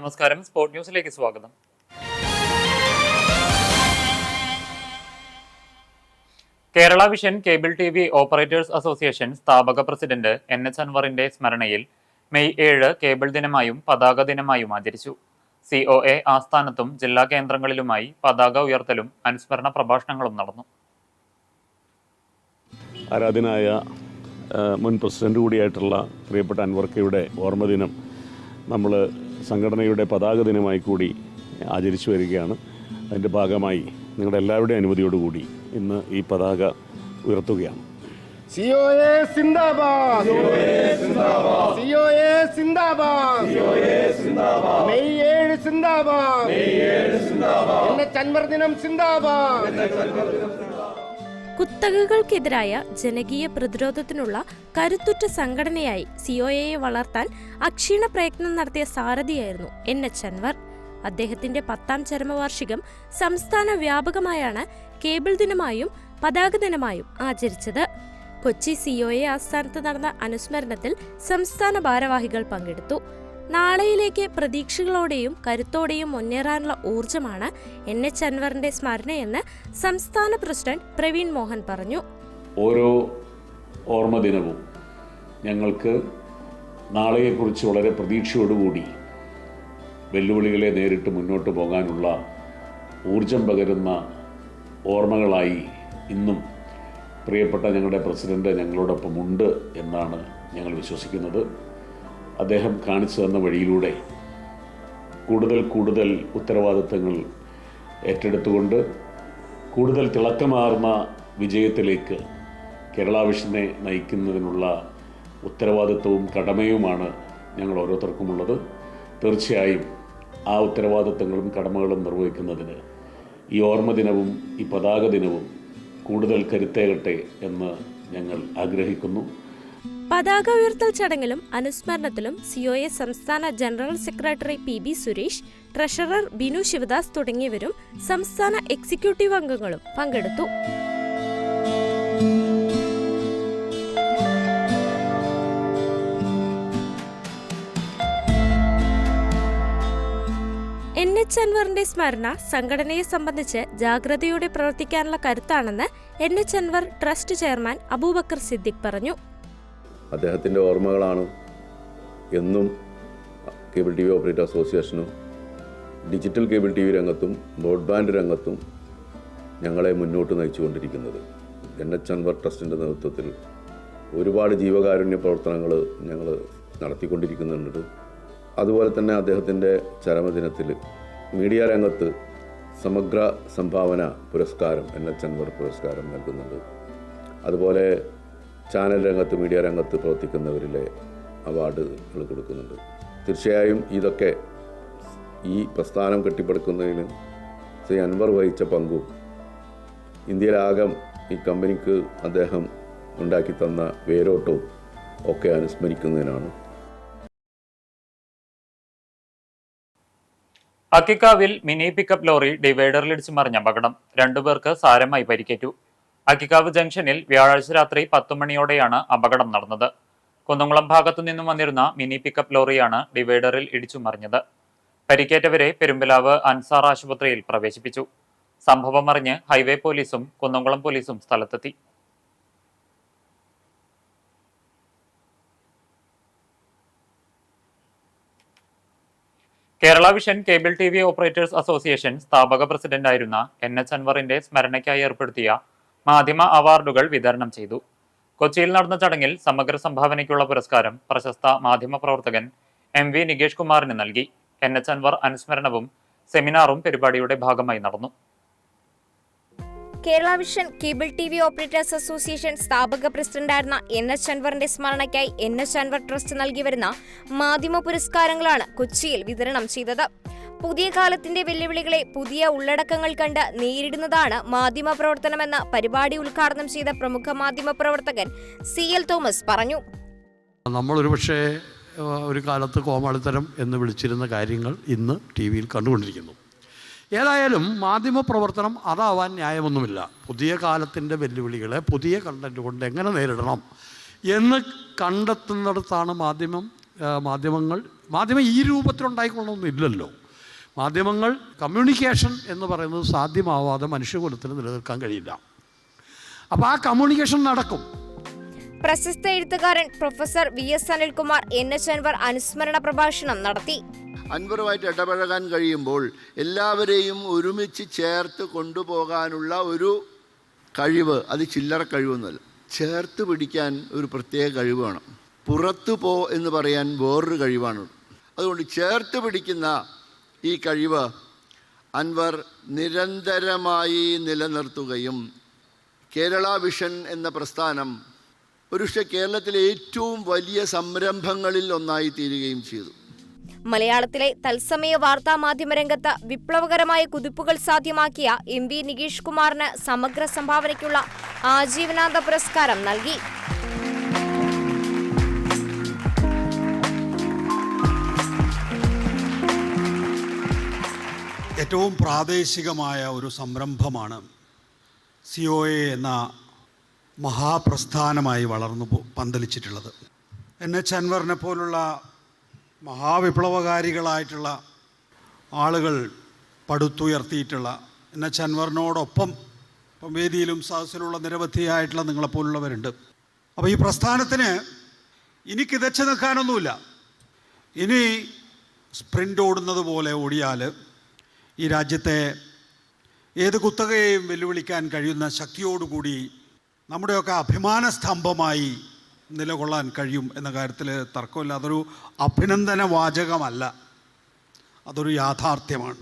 നമസ്കാരം, സ്പോർട് ന്യൂസിലേക്ക് സ്വാഗതം. Kerala vision cable TV operators association സ്ഥാപക പ്രസിഡന്റ് NH അൻവറിന്റെ സ്മരണയിൽ മെയ് 7 കേബിൾ ദിനമായും പതാക ദിനമായും ആചരിച്ചു. COA ആസ്ഥാനത്തും ജില്ലാ കേന്ദ്രങ്ങളിലുമായി പതാക ഉയർത്തലും അനുസ്മരണ പ്രഭാഷണങ്ങളും നടന്നു. ആരാധനായ മുൻ പ്രസിഡന്റ് കൂടിയായിട്ടുള്ള പ്രിയപ്പെട്ട അൻവർക്കയുടെ ഓർമ്മദിനം നമ്മൾ സംഘടനയുടെ പതാക ദിനമായി കൂടി ആചരിച്ചു വരികയാണ്. അതിൻ്റെ ഭാഗമായി നിങ്ങളുടെ എല്ലാവരുടെയും അനുമതിയോടുകൂടി ഇന്ന് ഈ പതാക ഉയർത്തുകയാണ്. COA സിന്ദാബാദ്, COA സിന്ദാബാദ്, മെയ് 7 സിന്ദാബാദ്, NH അൻവർ ദിനം സിന്ദാബാദ്. കുത്തകകൾക്കെതിരായ ജനകീയ പ്രതിരോധത്തിനുള്ള കരുത്തുറ്റ സംഘടനയായി COAയെ വളർത്താൻ അക്ഷീണ പ്രയത്നം നടത്തിയ സാരഥിയായിരുന്നു NH അൻവർ. അദ്ദേഹത്തിന്റെ 10ാം ചരമവാർഷികം സംസ്ഥാന വ്യാപകമായാണ് കേബിൾ ദിനമായും പതാക ദിനമായും ആചരിച്ചത്. കൊച്ചി COA ആസ്ഥാനത്ത് നടന്ന അനുസ്മരണത്തിൽ സംസ്ഥാന ഭാരവാഹികൾ പങ്കെടുത്തു. നാളെയിലേക്ക് പ്രതീക്ഷകളോടെയും കരുത്തോടെയും മുന്നേറാനുള്ള ഊർജമാണ് NH അൻവറിന്റെ സ്മരണയെന്ന് സംസ്ഥാന പ്രസിഡന്റ് പ്രവീൺ മോഹൻ പറഞ്ഞു. ഓരോ ഓർമ്മ ദിനവും ഞങ്ങൾക്ക് നാളെയെക്കുറിച്ച് വളരെ പ്രതീക്ഷയോടുകൂടി വെല്ലുവിളികളെ നേരിട്ട് മുന്നോട്ട് പോകാനുള്ള ഊർജം പകരുന്ന ഓർമ്മകളായി ഇന്നും പ്രിയപ്പെട്ട ഞങ്ങളുടെ പ്രസിഡന്റ് ഞങ്ങളോടൊപ്പം ഉണ്ട് എന്നാണ് ഞങ്ങൾ വിശ്വസിക്കുന്നത്. അദ്ദേഹം കാണിച്ചു തന്ന വഴിയിലൂടെ കൂടുതൽ ഉത്തരവാദിത്തങ്ങൾ ഏറ്റെടുത്തുകൊണ്ട് കൂടുതൽ തിളക്കമാർന്ന വിജയത്തിലേക്ക് കേരള വിഷനെ നയിക്കുന്നതിനുള്ള ഉത്തരവാദിത്വവും കടമയുമാണ് ഞങ്ങൾ ഓരോരുത്തർക്കുമുള്ളത്. തീർച്ചയായും ആ ഉത്തരവാദിത്തങ്ങളും കടമകളും നിർവഹിക്കുന്നതിന് ഈ ഓർമ്മ ദിനവും ഈ പതാക ദിനവും കൂടുതൽ കരുത്തേകട്ടെ എന്ന് ഞങ്ങൾ ആഗ്രഹിക്കുന്നു. പതാക ഉയർത്തൽ ചടങ്ങിലും അനുസ്മരണത്തിലും COA സംസ്ഥാന general secretary PB Suresh, treasurer Binu Sivadas തുടങ്ങിയവരും സംസ്ഥാന എക്സിക്യൂട്ടീവ് അംഗങ്ങളും പങ്കെടുത്തു. NH അൻവറിന്റെ സ്മരണ സംഘടനയെ സംബന്ധിച്ച് ജാഗ്രതയോടെ പ്രവർത്തിക്കാനുള്ള കരുത്താണെന്ന് NH Anwar trust chairman Abubakar Siddique പറഞ്ഞു. അദ്ദേഹത്തിൻ്റെ ഓർമ്മകളാണ് എന്നും കേബിൾ TV ഓപ്പറേറ്റർ അസോസിയേഷനും ഡിജിറ്റൽ കേബിൾ TV രംഗത്തും ബ്രോഡ്ബാൻഡ് രംഗത്തും ഞങ്ങളെ മുന്നോട്ട് നയിച്ചുകൊണ്ടിരിക്കുന്നത്. NH അൻവർ ട്രസ്റ്റിൻ്റെ നേതൃത്വത്തിൽ ഒരുപാട് ജീവകാരുണ്യ പ്രവർത്തനങ്ങൾ ഞങ്ങൾ നടത്തിക്കൊണ്ടിരിക്കുന്നുണ്ട്. അതുപോലെ തന്നെ അദ്ദേഹത്തിൻ്റെ ചരമദിനത്തിൽ മീഡിയ രംഗത്ത് സമഗ്ര സംഭാവന പുരസ്കാരം NH അൻവർ പുരസ്കാരം നൽകുന്നുണ്ട്. അതുപോലെ ചാനൽ രംഗത്ത് മീഡിയ രംഗത്ത് പ്രവർത്തിക്കുന്നവരിലെ അവാർഡുകൾ കൊടുക്കുന്നുണ്ട്. തീർച്ചയായും ഇതൊക്കെ ഈ പ്രസ്ഥാനം കെട്ടിപ്പടുക്കുന്നതിന് ശ്രീ അൻവർ വഹിച്ച പങ്കും ഇന്ത്യയിലാകെ ഈ കമ്പനിക്ക് അദ്ദേഹം ഉണ്ടാക്കി തന്ന വേരോട്ടവും ഒക്കെ അനുസ്മരിക്കുന്നതിനാണ്. അക്കിക്കാവിൽ മിനി പിക്കപ്പ് ലോറി ഡിവൈഡറിലിടിച്ച് മറിഞ്ഞ അപകടം. 2 പേർക്ക് സാരമായി പരിക്കേറ്റു. അക്കിക്കാവ് ജംഗ്ഷനിൽ വ്യാഴാഴ്ച രാത്രി 10 മണിയോടെയാണ് അപകടം നടന്നത്. കുന്നംകുളം ഭാഗത്തു നിന്നും വന്നിരുന്ന മിനി പിക്കപ്പ് ലോറിയാണ് ഡിവൈഡറിൽ ഇടിച്ചു മറിഞ്ഞത്. പരിക്കേറ്റവരെ പെരുമ്പലാവ് അൻസാർ ആശുപത്രിയിൽ പ്രവേശിപ്പിച്ചു. സംഭവം അറിഞ്ഞ് ഹൈവേ പോലീസും കുന്നംകുളം പോലീസും സ്ഥലത്തെത്തി. Kerala vision cable TV operators association സ്ഥാപക പ്രസിഡന്റായിരുന്ന NH അൻവറിന്റെ സ്മരണയ്ക്കായി ഏർപ്പെടുത്തിയ മാധ്യമ അവാർഡുകൾ വിതരണം ചെയ്തു. കൊച്ചിയിൽ നടന്ന ചടങ്ങിൽ സമഗ്ര സംഭാവനയ്ക്കുള്ള പുരസ്കാരം പ്രശസ്ത മാധ്യമ പ്രവർത്തകൻ MV നികേഷ് കുമാറിന് നൽകി. NH അൻവർ അനുസ്മരണവും സെമിനാറും പരിപാടിയുടെ ഭാഗമായി നടന്നു. Kerala vision cable TV operators association സ്ഥാപക പ്രസിഡന്റായിരുന്ന NH അൻവറിന്റെ സ്മരണയ്ക്കായി NH അൻവർ ട്രസ്റ്റ് നൽകി വരുന്ന മാധ്യമ പുരസ്കാരങ്ങളാണ് കൊച്ചിയിൽ വിതരണം ചെയ്തത്. പുതിയ കാലത്തിന്റെ വെല്ലുവിളികളെ പുതിയ ഉള്ളടക്കങ്ങൾ കണ്ട് നേരിടുന്നതാണ് മാധ്യമ പ്രവർത്തനമെന്ന പരിപാടി ഉദ്ഘാടനം ചെയ്ത പ്രമുഖ മാധ്യമ പ്രവർത്തകൻ CL തോമസ് പറഞ്ഞു. നമ്മളൊരു പക്ഷേ ഒരു കാലത്ത് കോമാളിത്തരം എന്ന് വിളിച്ചിരുന്ന കാര്യങ്ങൾ ഇന്ന് TV കണ്ടുകൊണ്ടിരിക്കുന്നു. ഏതായാലും മാധ്യമപ്രവർത്തനം അതാവാൻ ന്യായമൊന്നുമില്ല. പുതിയ കാലത്തിൻ്റെ വെല്ലുവിളികളെ പുതിയ കണ്ടന്റ് കൊണ്ട് എങ്ങനെ നേരിടണം എന്ന് കണ്ടെത്തുന്നിടത്താണ് മാധ്യമം മാധ്യമം ഈ രൂപത്തിലുണ്ടായിക്കൊള്ളണമെന്നില്ലല്ലോ. മാധ്യമങ്ങൾ കമ്മ്യൂണിക്കേഷൻ എന്ന് പറയുന്നത് സാധ്യമാവാതെ മനുഷ്യകുലത്തിന് നിലനിൽക്കാൻ കഴിയില്ല. അപ്പോൾ ആ കമ്മ്യൂണിക്കേഷൻ നടക്കും. പ്രശസ്ത എഴുത്തുകാരൻ professor VS Anilkumar NH Anwar അനുസ്മരണ പ്രഭാഷണം നടത്തി. അൻവറുമായിട്ട് ഇടപഴകാൻ കഴിയുമ്പോൾ എല്ലാവരെയും ഒരുമിച്ച് ചേർത്ത് കൊണ്ടുപോകാനുള്ള ഒരു കഴിവ്, അത് ചില്ലറ കഴിവൊന്നുമല്ല, ചേർത്ത് പിടിക്കാൻ ഒരു പ്രത്യേക കഴിവ് വേണം. പുറത്തു പോ എന്ന് പറയാൻ വേറൊരു കഴിവാണ്. അതുകൊണ്ട് ചേർത്ത് പിടിക്കുന്ന ഈ കഴിവ് അൻവർ നിരന്തരമായി നിലനിർത്തുകയും കേരള വിഷൻ എന്ന പ്രസ്ഥാനം ഒരുപക്ഷെ കേരളത്തിലെ ഏറ്റവും വലിയ സംരംഭങ്ങളിൽ ഒന്നായി തീരുകയും ചെയ്തു. മലയാളത്തിലെ തത്സമയ വാർത്താ മാധ്യമ രംഗത്ത് വിപ്ലവകരമായ കുതിപ്പുകൾ സാധ്യമാക്കിയ MV നികേഷ് കുമാറിന് സമഗ്ര സംഭാവനയ്ക്കുള്ള ആജീവനാന്ത പുരസ്കാരം നൽകി. ഏറ്റവും പ്രാദേശികമായ ഒരു സംരംഭമാണ് COA എന്ന മഹാപ്രസ്ഥാനമായി വളർന്നു പന്തലിച്ചിട്ടുള്ളത്. NH അൻവറിനെ പോലുള്ള മഹാവിപ്ലവകാരികളായിട്ടുള്ള ആളുകൾ പടുത്തുയർത്തിയിട്ടുള്ള NH അൻവറിനോടൊപ്പം വേദിയിലും സദസ്സിലുള്ള നിരവധിയായിട്ടുള്ള നിങ്ങളെപ്പോലുള്ളവരുണ്ട്. അപ്പോൾ ഈ പ്രസ്ഥാനത്തിന് ഇനി കിതച്ച് നിൽക്കാനൊന്നുമില്ല. ഇനി സ്പ്രിൻ്റ് ഓടുന്നത് പോലെ ഓടിയാൽ ഈ രാജ്യത്തെ ഏത് കുത്തകയെയും വെല്ലുവിളിക്കാൻ കഴിയുന്ന ശക്തിയോടുകൂടി നമ്മുടെയൊക്കെ അഭിമാന സ്തംഭമായി നിലകൊള്ളാൻ കഴിയും എന്ന കാര്യത്തിൽ തർക്കമില്ല. അതൊരു അഭിനന്ദന വാചകമല്ല, അതൊരു യാഥാർത്ഥ്യമാണ്.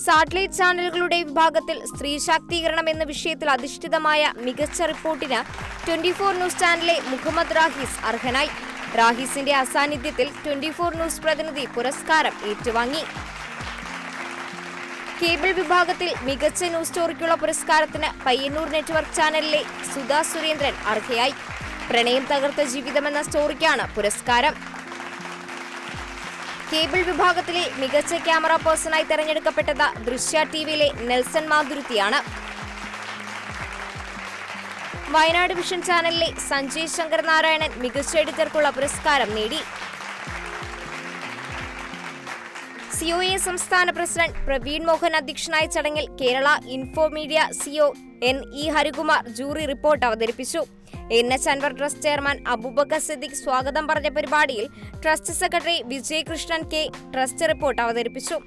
സാറ്റലൈറ്റ് ചാനലുകളുടെ വിഭാഗത്തിൽ സ്ത്രീ ശാക്തീകരണം എന്ന വിഷയത്തിൽ അധിഷ്ഠിതമായ മികച്ച റിപ്പോർട്ടിന് 24 ന്യൂസ് ചാനലിലെ മുഹമ്മദ് റാഹിസ് അർഹനായി. റാഹിസിന്റെ അസാന്നിധ്യത്തിൽ 24 ന്യൂസ് പ്രതിനിധി പുരസ്കാരം ഏറ്റുവാങ്ങി. കേബിൾ വിഭാഗത്തിൽ മികച്ച ന്യൂസ് സ്റ്റോറിക്കുള്ള പുരസ്കാരത്തിന് പയ്യന്നൂർ നെറ്റ്വർക്ക് ചാനലിലെ സുധാ സുരേന്ദ്രൻ അർഹയായി. പ്രണയം തകർത്ത ജീവിതമെന്ന സ്റ്റോറിക്കാണ് പുരസ്കാരം. കേബിൾ വിഭാഗത്തിലെ മികച്ച ക്യാമറ പേഴ്സണായി തെരഞ്ഞെടുക്കപ്പെട്ടത് ദൃശ്യ TVയിലെ നെൽസൺ മാതുരുത്തിയാണ്. വയനാട് വിഷൻ ചാനലിലെ സഞ്ജയ് ശങ്കർ നാരായണൻ മികച്ച എഡിറ്റർക്കുള്ള പുരസ്കാരം നേടി. COA സംസ്ഥാന പ്രസിഡന്റ് പ്രവീൺ മോഹൻ അധ്യക്ഷനായ ചടങ്ങിൽ Kerala info media CEO NE Harikumar jury report അവതരിപ്പിച്ചു. NH Anwar trust chairman Abubakar Siddique സ്വാഗതം പറഞ്ഞ പരിപാടിയിൽ trust secretary Vijay Krishnan K trust report അവതരിപ്പിച്ചു.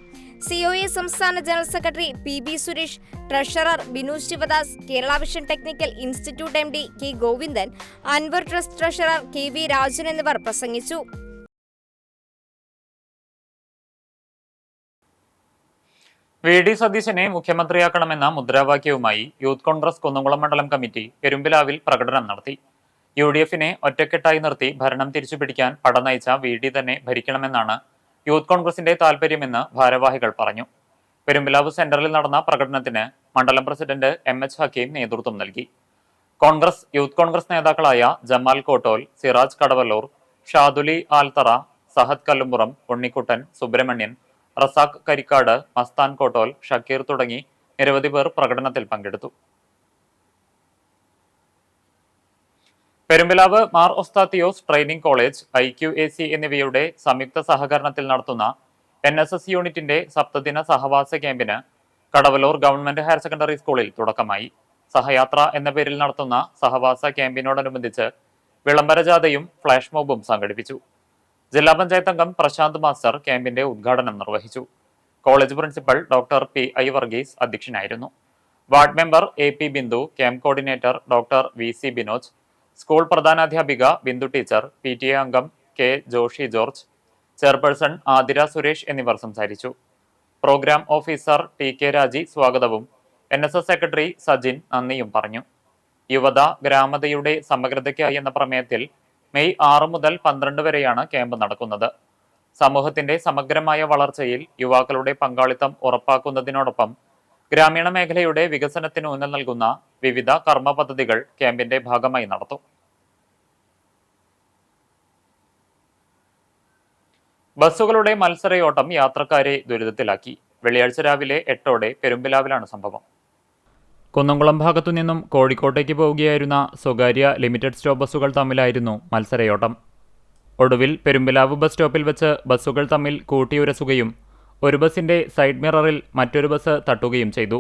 COA സംസ്ഥാന general secretary PB Suresh, treasurer Binu Sivadas, Kerala vision technical institute MD K Govindan, Anwar trust treasurer KV Rajan എന്നിവർ പ്രസംഗിച്ചു. VD സതീശനെ മുഖ്യമന്ത്രിയാക്കണമെന്ന മുദ്രാവാക്യവുമായി യൂത്ത് കോൺഗ്രസ് കുന്നംകുളം മണ്ഡലം കമ്മിറ്റി പെരുമ്പിലാവിൽ പ്രകടനം നടത്തി. UDFനെ ഒറ്റക്കെട്ടായി നിർത്തി ഭരണം തിരിച്ചുപിടിക്കാൻ പട നയിച്ച VD തന്നെ ഭരിക്കണമെന്നാണ് യൂത്ത് കോൺഗ്രസിന്റെ താൽപര്യമെന്ന് ഭാരവാഹികൾ പറഞ്ഞു. പെരുമ്പിലാവ് സെന്ററിൽ നടന്ന പ്രകടനത്തിന് മണ്ഡലം പ്രസിഡന്റ് MH ഹക്കീം നേതൃത്വം നൽകി. യൂത്ത് കോൺഗ്രസ് നേതാക്കളായ ജമാൽ കോട്ടോൽ, സിറാജ് കടവല്ലൂർ, ഷാദുലി ആൽത്തറ, സഹദ് കല്ലുംപുറം, ഉണ്ണിക്കുട്ടൻ, സുബ്രഹ്മണ്യൻ, റസാഖ് കരിക്കാട്, മസ്താൻ കോട്ടോൽ, ഷക്കീർ തുടങ്ങി നിരവധി പേർ പ്രകടനത്തിൽ പങ്കെടുത്തു. Perumpilavu Mar Osthathios training college, IQAC എന്നിവയുടെ സംയുക്ത സഹകരണത്തിൽ നടത്തുന്ന NSS യൂണിറ്റിന്റെ സപ്തദിന സഹവാസ ക്യാമ്പിന് കടവല്ലൂർ ഗവൺമെന്റ് ഹയർ സെക്കൻഡറി സ്കൂളിൽ തുടക്കമായി. സഹയാത്ര എന്ന പേരിൽ നടത്തുന്ന സഹവാസ ക്യാമ്പിനോടനുബന്ധിച്ച് വിളംബര ജാഥയും ഫ്ലാഷ് മോബും സംഘടിപ്പിച്ചു. ജില്ലാ പഞ്ചായത്ത് അംഗം പ്രശാന്ത് മാസ്റ്റർ ക്യാമ്പിന്റെ ഉദ്ഘാടനം നിർവഹിച്ചു. College principal doctor PI Varghese അധ്യക്ഷനായിരുന്നു. Ward member AP Bindu, camp coordinator doctor VC Binoj, school പ്രധാനാധ്യാപിക ബിന്ദു ടീച്ചർ, PTA അംഗം K ജോഷി ജോർജ്, ചെയർപേഴ്സൺ ആതിര സുരേഷ് എന്നിവർ സംസാരിച്ചു. പ്രോഗ്രാം ഓഫീസർ TK രാജി സ്വാഗതവും NSS സെക്രട്ടറി സജിൻ നന്ദിയും പറഞ്ഞു. യുവത ഗ്രാമതയുടെ സമഗ്രതയ്ക്കായി എന്ന പ്രമേയത്തിൽ മെയ് 6 മുതൽ 12 വരെയാണ് ക്യാമ്പ് നടക്കുന്നത്. സമൂഹത്തിന്റെ സമഗ്രമായ വളർച്ചയിൽ യുവാക്കളുടെ പങ്കാളിത്തം ഉറപ്പാക്കുന്നതിനോടൊപ്പം ഗ്രാമീണ മേഖലയുടെ വികസനത്തിന് ഊന്നൽ നൽകുന്ന വിവിധ കർമ്മ പദ്ധതികൾ ക്യാമ്പിന്റെ ഭാഗമായി നടത്തും. ബസ്സുകളുടെ മത്സരയോട്ടം യാത്രക്കാരെ ദുരിതത്തിലാക്കി. വെള്ളിയാഴ്ച രാവിലെ 8 പെരുമ്പിലാവിലാണ് സംഭവം. കുന്നംകുളം ഭാഗത്തു നിന്നും കോഴിക്കോട്ടേക്ക് പോവുകയായിരുന്ന സ്വകാര്യ ലിമിറ്റഡ് സ്റ്റോപ്പ് ബസ്സുകൾ തമ്മിലായിരുന്നു മത്സരയോട്ടം. ഒടുവിൽ പെരുമ്പിലാവ് ബസ് സ്റ്റോപ്പിൽ വെച്ച് ബസ്സുകൾ തമ്മിൽ കൂട്ടിയുരസുകയും ഒരു ബസിന്റെ സൈഡ് മിററിൽ മറ്റൊരു ബസ് തട്ടുകയും ചെയ്തു.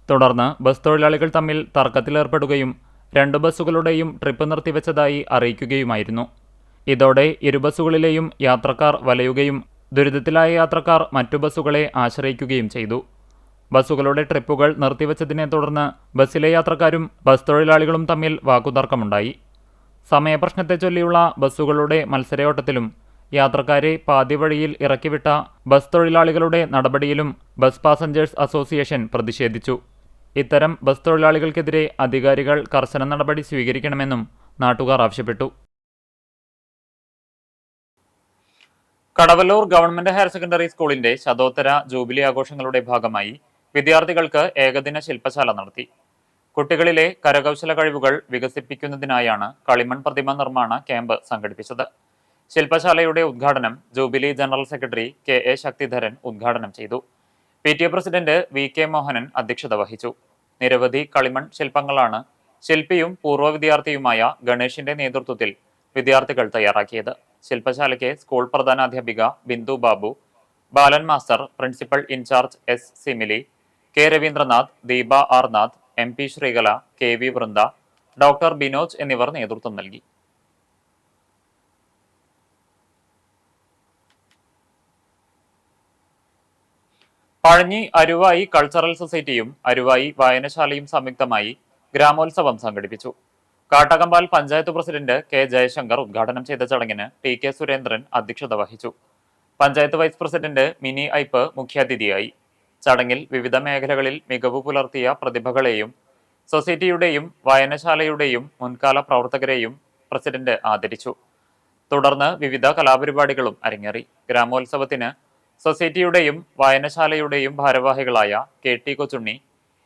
തുടർന്ന് ബസ് തൊഴിലാളികൾ തമ്മിൽ തർക്കത്തിലേർപ്പെടുകയും 2 ബസ്സുകളുടെയും ട്രിപ്പ് നിർത്തിവെച്ചതായി അറിയിക്കുകയുമായിരുന്നു. ഇതോടെ ഇരു ബസ്സുകളിലെയും യാത്രക്കാർ വലയുകയും ദുരിതത്തിലായ യാത്രക്കാർ മറ്റു ബസ്സുകളെ ആശ്രയിക്കുകയും ചെയ്തു. ബസ്സുകളുടെ ട്രിപ്പുകൾ നിർത്തിവെച്ചതിനെ തുടർന്ന് ബസ്സിലെ യാത്രക്കാരും ബസ് തൊഴിലാളികളും തമ്മിൽ വാക്കുതർക്കമുണ്ടായി. സമയപ്രശ്നത്തെ ചൊല്ലിയുള്ള ബസ്സുകളുടെ മത്സരയോട്ടത്തിലും യാത്രക്കാരെ പാതിവഴിയിൽ ഇറക്കിവിട്ട ബസ് തൊഴിലാളികളുടെ നടപടിയിലും ബസ് പാസഞ്ചേഴ്സ് അസോസിയേഷൻ പ്രതിഷേധിച്ചു. ഇത്തരം ബസ് തൊഴിലാളികൾക്കെതിരെ അധികാരികൾ കർശന നടപടി സ്വീകരിക്കണമെന്നും നാട്ടുകാർ ആവശ്യപ്പെട്ടു. കടവല്ലൂർ ഗവൺമെന്റ് ഹയർ സെക്കൻഡറി സ്കൂളിന്റെ ശതോത്തര ജൂബിലി ആഘോഷങ്ങളുടെ ഭാഗമായി വിദ്യാർത്ഥികൾക്ക് ഏകദിന ശില്പശാല നടത്തി. കുട്ടികളിലെ കരകൗശല കഴിവുകൾ വികസിപ്പിക്കുന്നതിനായാണ് കളിമൺ പ്രതിമ നിർമ്മാണ ക്യാമ്പ് സംഘടിപ്പിച്ചത്. ശില്പശാലയുടെ ഉദ്ഘാടനം jubilee general secretary KA Sakthidharan ഉദ്ഘാടനം ചെയ്തു. PTA പ്രസിഡന്റ് VK മോഹനൻ അധ്യക്ഷത വഹിച്ചു. നിരവധി കളിമൺ ശില്പങ്ങളാണ് ശില്പിയും പൂർവ്വ വിദ്യാർത്ഥിയുമായ ഗണേഷിന്റെ നേതൃത്വത്തിൽ വിദ്യാർത്ഥികൾ തയ്യാറാക്കിയത്. ശില്പശാലയ്ക്ക് സ്കൂൾ പ്രധാനാധ്യാപിക Bindu Babu, Balan master, principal in charge S Simili, K Ravindranath, Deepa R Nath, MP Sreekala, KV Vrinda, doctor Binoj എന്നിവർ നേതൃത്വം നൽകി. പഴഞ്ഞി അരുവായി കൾച്ചറൽ സൊസൈറ്റിയും അരുവായി വായനശാലയും സംയുക്തമായി ഗ്രാമോത്സവം സംഘടിപ്പിച്ചു. കാട്ടകമ്പാൽ പഞ്ചായത്ത് പ്രസിഡന്റ് K ജയശങ്കർ ഉദ്ഘാടനം ചെയ്ത ചടങ്ങിന് TK സുരേന്ദ്രൻ അധ്യക്ഷത വഹിച്ചു. പഞ്ചായത്ത് വൈസ് പ്രസിഡന്റ് മിനി ഐപ്പ് മുഖ്യാതിഥിയായി. ചടങ്ങിൽ വിവിധ മേഖലകളിൽ മികവ് പുലർത്തിയ പ്രതിഭകളെയും സൊസൈറ്റിയുടെയും വായനശാലയുടെയും മുൻകാല പ്രവർത്തകരെയും പ്രസിഡന്റ് ആദരിച്ചു. തുടർന്ന് വിവിധ കലാപരിപാടികളും അരങ്ങേറി. ഗ്രാമോത്സവത്തിന് സൊസൈറ്റിയുടെയും വായനശാലയുടെയും ഭാരവാഹികളായ KT Kochunni,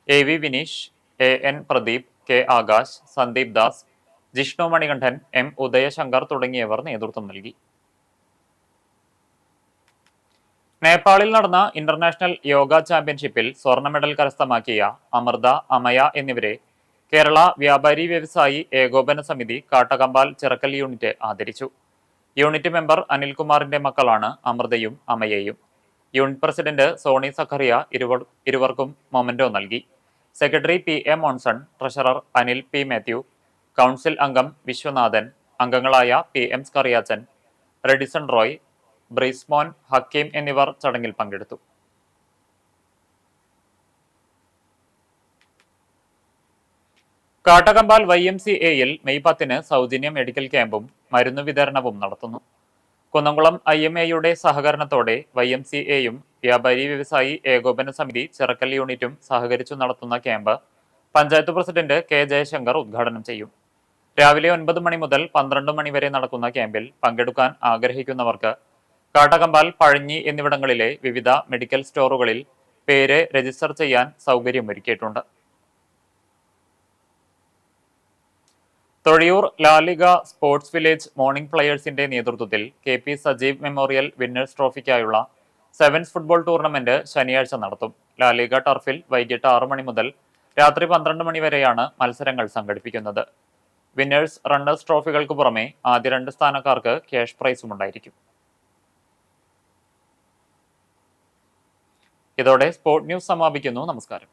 AV Vineesh, AN Pradeep, K Akash, Sandeep Das, Jishnu Manikandan, M Udayashankar തുടങ്ങിയവർ നേതൃത്വം നൽകി. നേപ്പാളിൽ നടന്ന ഇന്റർനാഷണൽ യോഗ ചാമ്പ്യൻഷിപ്പിൽ സ്വർണ്ണ മെഡൽ കരസ്ഥമാക്കിയ അമൃത, അമയ എന്നിവരെ കേരള വ്യാപാരി വ്യവസായി ഏകോപന സമിതി കാട്ടകമ്പാൽ ചിറക്കൽ യൂണിറ്റ് ആദരിച്ചു. യൂണിറ്റ് മെമ്പർ അനിൽകുമാറിന്റെ മക്കളാണ് അമൃതയും അമയയും. യൂണിറ്റ് പ്രസിഡന്റ് സോണി സഖറിയ ഇരുവർക്കും മൊമന്റോ നൽകി. Secretary PA Monson, treasurer Anil P Mathew, council അംഗം വിശ്വനാഥൻ, അംഗങ്ങളായ PM സ്കറിയാച്ചൻ, റെഡിസൺ റോയ്, ബ്രിസ്മോൻ, ഹക്കീം എന്നിവർ ചടങ്ങിൽ പങ്കെടുത്തു. കാട്ടകമ്പാൽ YMCAയിൽ മെയ് 10 സൗജന്യ മെഡിക്കൽ ക്യാമ്പും മരുന്ന് വിതരണവും നടത്തുന്നു. കുന്നംകുളം IMAയുടെ സഹകരണത്തോടെ YMCAയും വ്യാപാരി വ്യവസായി ഏകോപന സമിതി ചിറക്കൽ യൂണിറ്റും സഹകരിച്ചു നടത്തുന്ന camp panchayat president K Jayashankar ഉദ്ഘാടനം ചെയ്യും. രാവിലെ 9 മണി മുതൽ 12 മണി വരെ നടക്കുന്ന ക്യാമ്പിൽ പങ്കെടുക്കാൻ ആഗ്രഹിക്കുന്നവർക്ക് കാട്ടകമ്പാൽ, പഴഞ്ഞി എന്നിവിടങ്ങളിലെ വിവിധ മെഡിക്കൽ സ്റ്റോറുകളിൽ പേര് രജിസ്റ്റർ ചെയ്യാൻ സൗകര്യമൊരുക്കിയിട്ടുണ്ട്. Thozhiyur LaLiga sports village morning പ്ലെയേഴ്സിന്റെ നേതൃത്വത്തിൽ KP സജീവ് മെമ്മോറിയൽ വിന്നേഴ്സ് ട്രോഫിക്കായുള്ള സെവൻസ് ഫുട്ബോൾ ടൂർണമെന്റ് ശനിയാഴ്ച നടത്തും. ലാലിഗ ടർഫിൽ വൈകിട്ട് 6 മണി മുതൽ രാത്രി 12 മണി വരെയാണ് മത്സരങ്ങൾ സംഘടിപ്പിക്കുന്നത്. വിന്നേഴ്സ്, റണ്ണേഴ്സ് ട്രോഫികൾക്ക് പുറമെ ആദ്യ 2 സ്ഥാനക്കാർക്ക് ക്യാഷ് പ്രൈസും ഉണ്ടായിരിക്കും. ഇതോടെ സ്പോർട് ന്യൂസ് സമാപിക്കുന്നു. നമസ്കാരം.